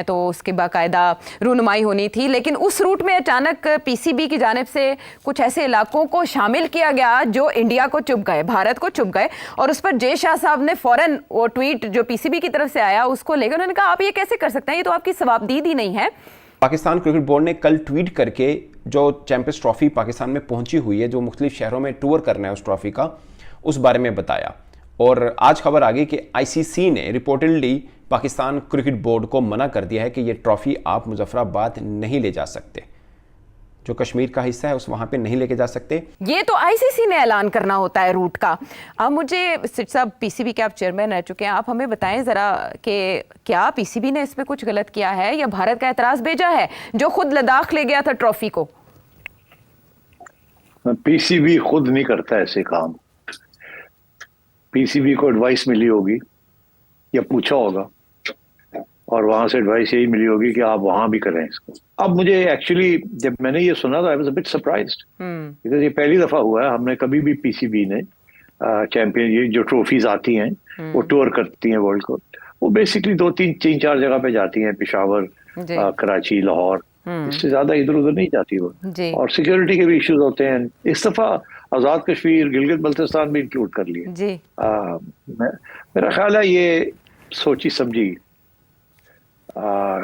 तो उसकी बाकायदा रूनुमाई होनी थी, लेकिन उस रूट में अचानक पीसीबी की जानिब से कुछ ऐसे इलाकों को शामिल किया गया जो इंडिया को चुभ गए, भारत को चुभ गए। और उस पर जय शाह साहब ने फौरन वो ट्वीट जो पीसीबी की तरफ से आया उसको लेकर उन्होंने कहा आप ये कैसे कर सकते हैं, ये तो आपकी सवाबदीद नहीं है। पाकिस्तान क्रिकेट बोर्ड ने कल ट्वीट करके जो चैंपियंस ट्रॉफी पाकिस्तान में पहुंची हुई है, जो मुख्तलिफ शहरों में टूर करना है उस ट्रॉफी का, उस बारे में बताया। और आज खबर आ गई कि आईसीसी ने रिपोर्टेडली पाकिस्तान क्रिकेट बोर्ड को मना कर दिया है कि ये ट्रॉफी आप मुजफ्फराबाद नहीं ले जा सकते, जो कश्मीर का हिस्सा है उस वहां पे नहीं लेके जा सकते। ये तो आईसीसी ने ऐलान करना होता है रूट का। अब मुझे सिट साहब, पीसीबी के आप चेयरमैन रह चुके हैं, आप हमें बताएं जरा कि क्या पीसीबी ने इसमें कुछ गलत किया है या भारत का एतराज भेजा है जो खुद लद्दाख ले गया था ट्रॉफी को? पीसीबी खुद नहीं करता ऐसे काम। पीसीबी को एडवाइस मिली होगी या पूछा होगा और वहां से एडवाइस यही मिली होगी कि आप वहां भी करें इसको। अब मुझे एक्चुअली जब मैंने ये सुना था I was a bit surprised, because ये पहली दफा हुआ है। हमने कभी भी पीसीबी ने चैंपियन, ये जो ट्रॉफीज आती हैं वो टूर करती हैं वर्ल्ड को, वो बेसिकली 2-3-4 जगह पे जाती हैं, पेशावर, कराची, लाहौर, इससे ज्यादा इधर उधर नहीं जाती वो। और सिक्योरिटी के भी इश्यूज होते हैं। इस दफा आजाद कश्मीर, गिलगित बल्तिस्तान भी इंक्लूड कर लिए। मेरा ख्याल है ये सोची समझी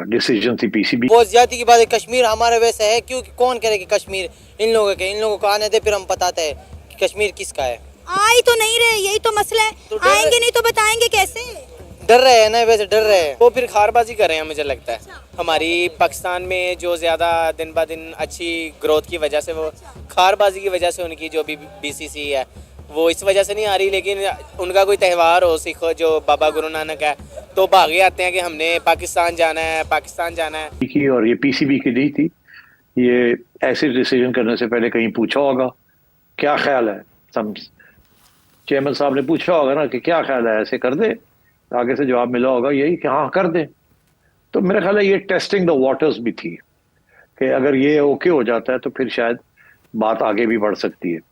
डिसीजन थी पीसीबी। बहुत ज्यादा की बात है। कश्मीर हमारे वैसे है क्योंकि कौन करे कि कश्मीर इन लोगों को आने दे, फिर हम बताते हैं कि कश्मीर किसका है। आ ही तो नहीं रहे, यही तो मसला है। तो आएंगे नहीं तो बताएंगे कैसे? डर रहे हैं ना, वैसे डर रहे हैं वो, फिर खारबाजी कर रहे हैं मुझे लगता है। हमारी पाकिस्तान में जो ज्यादा दिन ब दिन अच्छी ग्रोथ की वजह से, वो खारबाजी की वजह से उनकी जो भी बीसीसी है वो इस वजह से नहीं आ रही। लेकिन उनका कोई त्यौहार हो, सिख जो बाबा गुरु नानक है, तो भागे आते हैं कि हमने पाकिस्तान जाना है, पाकिस्तान जाना है। और ये पीसीबी की नहीं थी, ये ऐसे डिसीजन करने से पहले कहीं पूछा होगा क्या ख्याल है। चेयरमैन साहब ने पूछा होगा ना कि क्या ख्याल है, ऐसे कर दे। आगे से जवाब मिला होगा यही कि हाँ कर दे। तो मेरा ख्याल है ये टेस्टिंग द वाटर्स भी थी कि अगर ये ओके हो जाता है तो फिर शायद बात आगे भी बढ़ सकती है।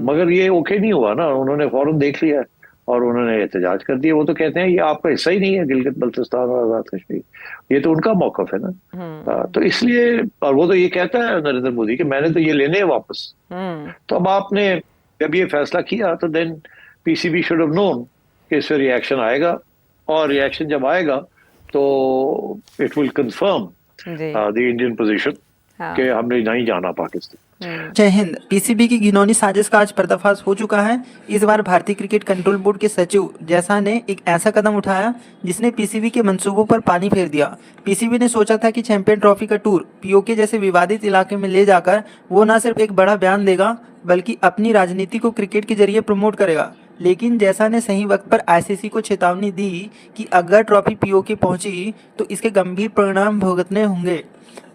मगर ये ओके नहीं हुआ ना, उन्होंने फौरन देख लिया और उन्होंने एहतजाज कर दिया। वो तो कहते हैं ये आपका हिस्सा ही नहीं है, गिलगित बल्तिस्तान और आजाद कश्मीर, ये तो उनका मौकफ है ना। तो इसलिए, और वो तो ये कहता है नरेंद्र मोदी कि मैंने तो ये लेने हैं वापस। तो अब आपने जब ये फैसला किया तो then PCB should have known कि इस पर रिएक्शन आएगा, और रिएक्शन जब आएगा तो it will confirm the Indian position कि हमने नहीं जाना पाकिस्तान। जय हिंद। पीसीबी की घिनौनी साजिश का आज पर्दाफाश हो चुका है। इस बार भारतीय क्रिकेट कंट्रोल बोर्ड के सचिव जैसा ने एक ऐसा कदम उठाया जिसने पीसीबी के मंसूबों पर पानी फेर दिया। पीसीबी ने सोचा था कि चैंपियन ट्रॉफी का टूर पीओके जैसे विवादित इलाके में ले जाकर वो न सिर्फ एक बड़ा बयान देगा बल्कि अपनी राजनीति को क्रिकेट के जरिए प्रमोट करेगा। लेकिन जैसा ने सही वक्त पर आईसीसी को चेतावनी दी कि अगर ट्रॉफी पीओके पहुंची तो इसके गंभीर परिणाम भुगतने होंगे।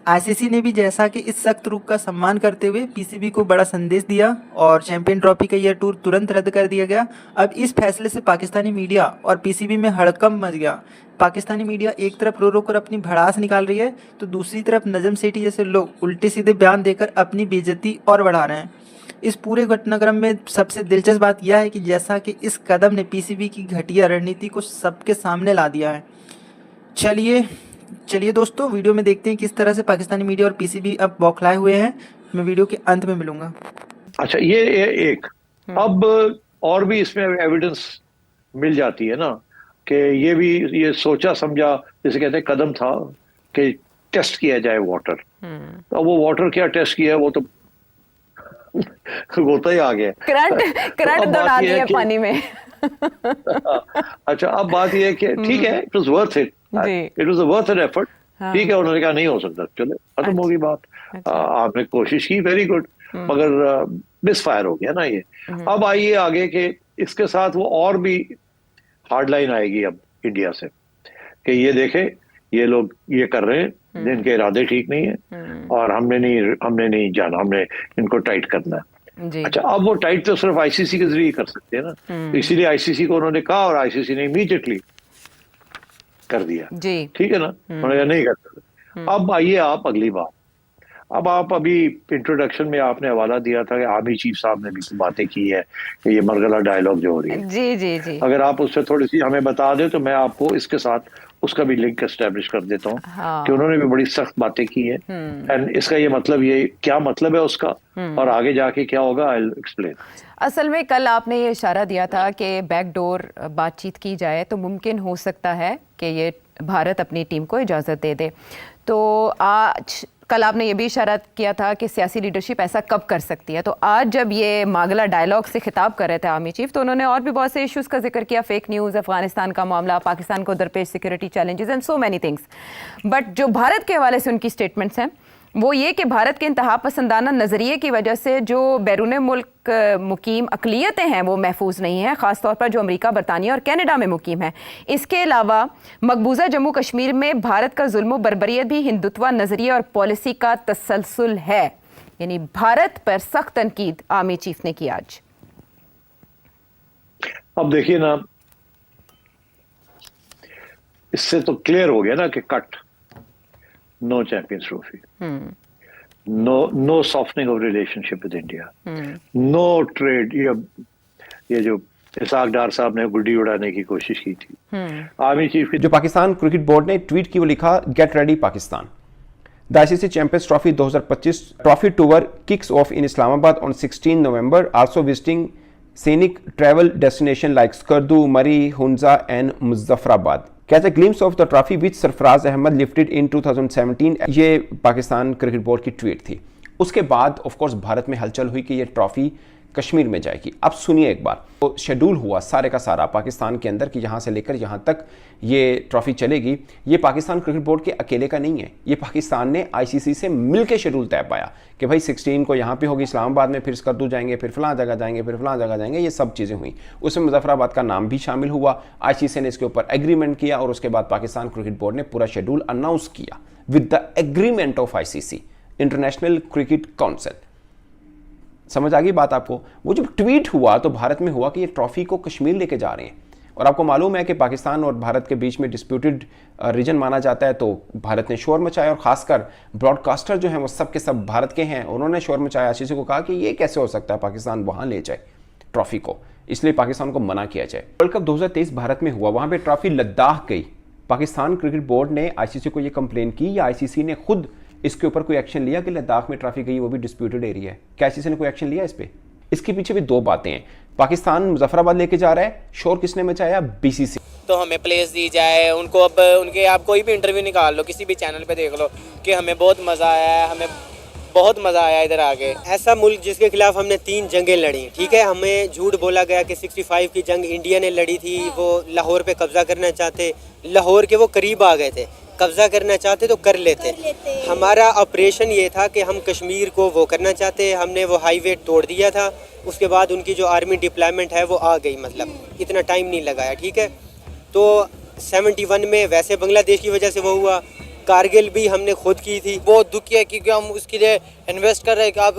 आईसीसी ने भी जैसा कि इस सख्त रुख का सम्मान करते हुए पीसीबी को बड़ा संदेश दिया और चैंपियन ट्रॉफी का यह टूर तुरंत रद्द कर दिया गया। अब इस फैसले से पाकिस्तानी मीडिया और पीसीबी में हड़कंप मच गया। पाकिस्तानी मीडिया एक तरफ रो रो कर अपनी भड़ास निकाल रही है तो दूसरी तरफ नजम सेठी जैसे लोग उल्टे सीधे बयान देकर अपनी बेइज्जती और बढ़ा रहे हैं। इस पूरे घटनाक्रम में सबसे दिलचस्प बात यह है कि जैसा कि इस कदम ने पीसीबी की घटिया रणनीति को सबके सामने ला दिया है। चलिए दोस्तों, वीडियो में देखते हैं किस तरह से पाकिस्तानी मीडिया और पीसीबी अब बौखलाए हुए हैं। मैं वीडियो के अंत में मिलूंगा। अच्छा, ये एक अब और भी इसमें एविडेंस मिल जाती है ना कि ये भी ये सोचा समझा, जैसे कहते हैं, कदम था कि टेस्ट किया जाए वाटर। तो वो वाटर क्या टेस्ट किया, वो तो होता ही आ गया, करंट दौड़ा दिया पानी में। अच्छा, अब बात ये है कि ठीक है, it was worth it, it was worth an effort. ठीक है, उन्होंने कहा नहीं हो सकता, चले खत्म होगी बात। आपने कोशिश की, वेरी गुड, मगर मिस फायर हो गया ना ये। अब आइए आगे के इसके साथ वो और भी हार्ड लाइन आएगी अब इंडिया से कि ये देखे ये लोग ये कर रहे हैं, इनके इरादे ठीक नहीं है और हमने नहीं जाना, हमने इनको टाइट करना है। अच्छा, अब वो टाइट तो सिर्फ आईसीसी के जरिए कर सकते हैं ना, तो इसीलिए आईसीसी को उन्होंने कहा और आईसीसी ने इमीडिएटली कर दिया। ठीक है ना, उन्होंने कहा नहीं कर सकते। अब आइए आप अगली बात। अब आप अभी इंट्रोडक्शन में आपने हवाला दिया था कि आर्मी चीफ साहब ने भी बातें की है कि ये मरगला डायलॉग जो हो रही है। जी। अगर आप उससे थोड़ी सी हमें बता दें तो मैं आपको इसके साथ उसका भी लिंक एस्टेब्लिश कर देता हूँ हाँ। कि उन्होंने भी बड़ी सख्त बातें की हैं। एंड इसका ये मतलब, ये क्या मतलब है उसका और आगे जाके क्या होगा, आई विल एक्सप्लेन। असल में कल आपने ये इशारा दिया था कि बैकडोर बातचीत की जाए तो मुमकिन हो सकता है कि ये भारत अपनी टीम को इजाज़त दे दे। तो आज कल आपने ये भी इशारा किया था कि सियासी लीडरशिप ऐसा कब कर सकती है। तो आज जब ये मागला डायलॉग से खिताब कर रहे थे आर्मी चीफ, तो उन्होंने और भी बहुत से इश्यूज़ का जिक्र किया, फेक न्यूज़, अफगानिस्तान का मामला, पाकिस्तान को दरपेश security challenges and so many things. But जो भारत के हवाले से उनकी स्टेटमेंट्स हैं वो ये कि भारत के इंतहा पसंदाना नज़रिए की वजह से जो बैरून मुल्क मुकीम अक़लियतें हैं वो महफूज नहीं हैं, ख़ासतौर पर जो अमेरिका, बरतानिया और कनाडा में मुकीम हैं। इसके अलावा मकबूजा जम्मू कश्मीर में भारत का जुल्म बर्बरियत भी हिंदुत्व नज़रिए और पॉलिसी का तसलसल है। यानी भारत पर सख्त तनकीद आर्मी चीफ ने की आज। अब देखिए ना, इससे तो क्लियर हो गया ना कि cut, no champions trophy, no softening of relationship with India, no trade. ये जो इसाक डार साहब ने गुड्डी उड़ाने की कोशिश की थी आर्मी चीफ की। जो पाकिस्तान क्रिकेट बोर्ड ने ट्वीट की वो लिखा, get ready Pakistan, the ICC champions trophy 2025 trophy tour kicks of in Islamabad on 16 November, also visiting scenic travel destination like Skardu, Murree, Hunza and Muzaffarabad. Catch a glimpse of the trophy which Sarfraz Ahmed lifted in 2017. ये Pakistan cricket board की tweet थी। उसके बाद of course Bharat में हलचल हुई कि ये ट्रॉफी कश्मीर में जाएगी। अब सुनिए एक बार, तो शेड्यूल हुआ सारे का सारा पाकिस्तान के अंदर कि यहाँ से लेकर यहाँ तक ये ट्रॉफी चलेगी। ये पाकिस्तान क्रिकेट बोर्ड के अकेले का नहीं है, ये पाकिस्तान ने आईसीसी से मिलकर शेड्यूल तय पाया कि भाई 16 को यहाँ पे होगी इस्लामाबाद में, फिर स्कर्दू जाएंगे, फिर फलां जगह जाएंगे, फिर फलां जगह जाएंगे, ये सब चीज़ें हुई। उसमें मुजफ्फराबाद का नाम भी शामिल हुआ। आईसीसी ने इसके ऊपर एग्रीमेंट किया और उसके बाद पाकिस्तान क्रिकेट बोर्ड ने पूरा शेड्यूल अनाउंस किया with the agreement of ICC, international cricket council. समझ आ गई बात आपको? वो जब ट्वीट हुआ तो भारत में हुआ कि ये ट्रॉफी को कश्मीर लेके जा रहे हैं, और आपको मालूम है कि पाकिस्तान और भारत के बीच में डिस्प्यूटेड रीजन माना जाता है। तो भारत ने शोर मचाया और खासकर ब्रॉडकास्टर जो हैं वो सब के सब भारत के हैं, उन्होंने शोर मचाया, आईसीसी को कहा कि ये कैसे हो सकता है पाकिस्तान वहाँ ले जाए ट्रॉफी को, इसलिए पाकिस्तान को मना किया जाए। वर्ल्ड कप 2023 भारत में हुआ, वहाँ पर ट्रॉफी लद्दाख गई। पाकिस्तान क्रिकेट बोर्ड ने आईसीसी को ये कंप्लेन की या आईसीसी ने खुद इसके ऊपर कोई एक्शन लिया कि लद्दाख में ट्रॉफी गई, वो भी डिस्प्यूटेड एरिया है? क्या आईसीसी ने कोई एक्शन लिया इस पे? इसके पीछे भी दो बातें हैं। पाकिस्तान मुजफ्फराबाद लेके जा रहा है, शोर किसने मचाया? बीसीसी। तो हमें प्लेस दी जाए उनको। अब उनके आप कोई भी इंटरव्यू निकाल लो, किसी भी चैनल पे देख लो कि हमें बहुत मज़ा आया है, हमें बहुत मज़ा आया इधर आके। ऐसा मुल्क जिसके खिलाफ हमने 3 जंगें लड़ी, ठीक है, हमें झूठ बोला गया कि 65 की जंग इंडिया ने लड़ी थी, वो लाहौर पे कब्जा करना चाहते, लाहौर के वो करीब आ गए थे, कब्जा करना चाहते तो कर लेते। हमारा ऑपरेशन ये था कि हम कश्मीर को वो करना चाहते, हमने वो हाईवे तोड़ दिया था। उसके बाद उनकी जो आर्मी डिप्लॉयमेंट है वो आ गई, मतलब इतना टाइम नहीं लगाया, ठीक है। तो 71 में वैसे बांग्लादेश की वजह से वो हुआ, कारगिल भी हमने खुद की थी। बहुत दुखी है क्योंकि हम उसके लिए इन्वेस्ट कर रहे हैं कि आप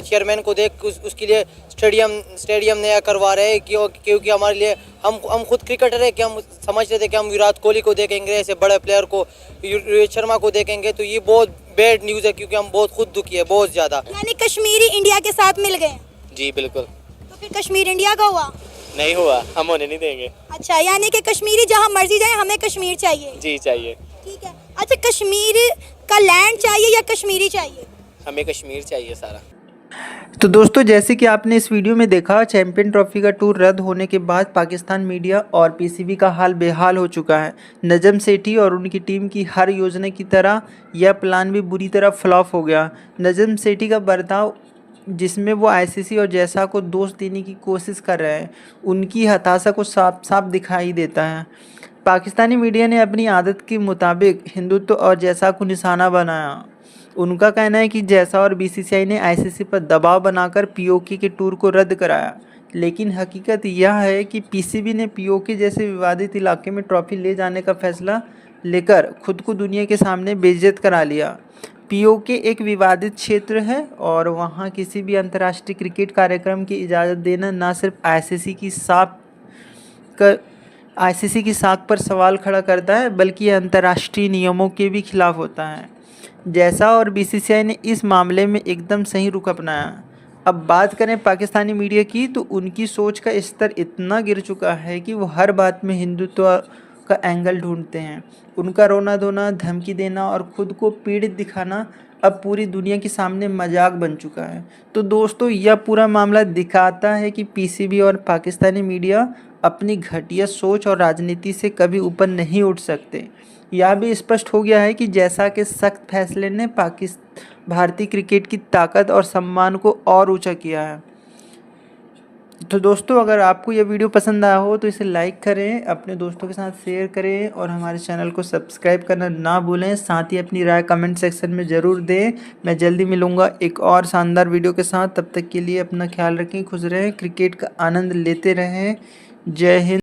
चेयरमैन को देख उसके लिए स्टेडियम नया करवा रहे हैं क्योंकि हमारे लिए हम खुद क्रिकेटर है कि हम समझ रहे थे कि हम विराट कोहली को देखेंगे, ऐसे बड़े प्लेयर को, रोहित शर्मा को देखेंगे, तो ये बहुत बैड न्यूज़ है क्योंकि हम बहुत खुद दुखी है, बहुत ज़्यादा। यानी कश्मीरी इंडिया के साथ मिल गए? जी बिल्कुल। तो फिर कश्मीर इंडिया का हुआ? नहीं हुआ, हम होने नहीं देंगे। अच्छा, यानी कि कश्मीरी जहाँ मर्जी जाए, हमें कश्मीर चाहिए? जी चाहिए। ठीक है। अच्छा, कश्मीर का लैंड चाहिए या कश्मीरी चाहिए? हमें कश्मीर चाहिए सारा। तो दोस्तों, जैसे कि आपने इस वीडियो में देखा, चैंपियन ट्रॉफी का टूर रद्द होने के बाद पाकिस्तान मीडिया और पीसीबी का हाल बेहाल हो चुका है। नजम सेठी और उनकी टीम की हर योजना की तरह यह प्लान भी बुरी तरह फ्लॉप हो गया। नजम सेठी का बर्ताव, जिसमें वो आईसीसी और जैसा को दोष देने की कोशिश कर रहे हैं, उनकी हताशा को साफ साफ दिखाई देता है। पाकिस्तानी मीडिया ने अपनी आदत के मुताबिक हिंदुत्व और जैसा को निशाना बनाया। उनका कहना है कि जैसा और बीसीसीआई ने आईसीसी पर दबाव बनाकर पीओके के टूर को रद्द कराया, लेकिन हकीकत यह है कि पीसीबी ने पीओके जैसे विवादित इलाके में ट्रॉफी ले जाने का फैसला लेकर खुद को दुनिया के सामने बेइज्जत करा लिया। पीओके एक विवादित क्षेत्र है और वहाँ किसी भी अंतर्राष्ट्रीय क्रिकेट कार्यक्रम की इजाज़त देना न सिर्फ आईसीसी की साख पर सवाल खड़ा करता है, बल्कि यह अंतर्राष्ट्रीय नियमों के भी खिलाफ होता है। जैसा और बीसीसीआई ने इस मामले में एकदम सही रुख अपनाया। अब बात करें पाकिस्तानी मीडिया की, तो उनकी सोच का स्तर इतना गिर चुका है कि वो हर बात में हिंदुत्व का एंगल ढूंढते हैं। उनका रोना धोना, धमकी देना और खुद को पीड़ित दिखाना अब पूरी दुनिया के सामने मजाक बन चुका है। तो दोस्तों, यह पूरा मामला दिखाता है कि पीसीबी और पाकिस्तानी मीडिया अपनी घटिया सोच और राजनीति से कभी ऊपर नहीं उठ सकते। यह भी स्पष्ट हो गया है कि जैसा कि सख्त फैसले ने भारतीय क्रिकेट की ताकत और सम्मान को और ऊंचा किया है। तो दोस्तों, अगर आपको यह वीडियो पसंद आया हो तो इसे लाइक करें, अपने दोस्तों के साथ शेयर करें और हमारे चैनल को सब्सक्राइब करना ना भूलें। साथ ही अपनी राय कमेंट सेक्शन में ज़रूर दें। मैं जल्दी मिलूंगा एक और शानदार वीडियो के साथ। तब तक के लिए अपना ख्याल रखें, खुश रहें, क्रिकेट का आनंद लेते रहें। जय हिंद।